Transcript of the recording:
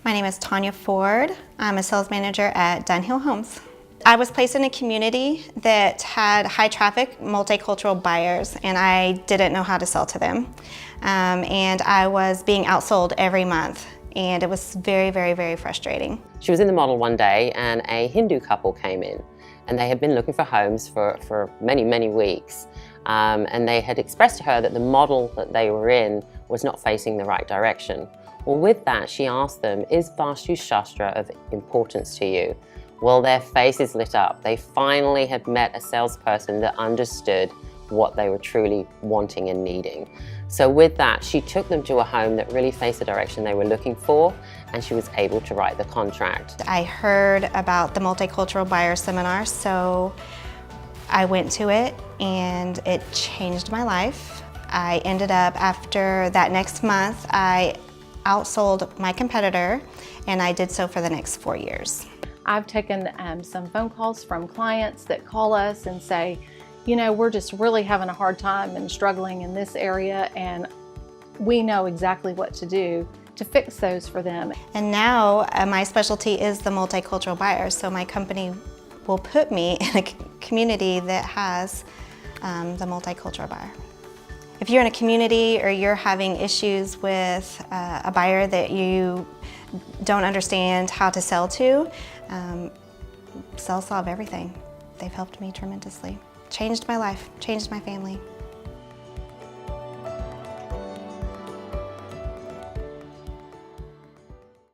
My name is Tawnya Ford. I'm a sales manager at Dunhill Homes. I was placed in a community that had high traffic, multicultural buyers, and I didn't know how to sell to them. And I was being outsold every month, and it was very, very, very frustrating. She was in the model one day and a Hindu couple came in, and they had been looking for homes for many, many weeks. And they had expressed to her that the model that they were in was not facing the right direction. Well, with that, she asked them, is Vastu Shastra of importance to you? Well, their faces lit up. They finally had met a salesperson that understood what they were truly wanting and needing. So with that, she took them to a home that really faced the direction they were looking for, and she was able to write the contract. I heard about the Multicultural Buyer seminar, so I went to it, and it changed my life. I ended up, after that next month, I outsold my competitor, and I did so for the next 4 years. I've taken some phone calls from clients that call us and say, you know, we're just really having a hard time and struggling in this area, and we know exactly what to do to fix those for them. And now my specialty is the multicultural buyer, so my company will put me in a community that has the multicultural buyer. If you're in a community or you're having issues with a buyer that you don't understand how to sell to, Sell Solve Everything. They've helped me tremendously. Changed my life, changed my family.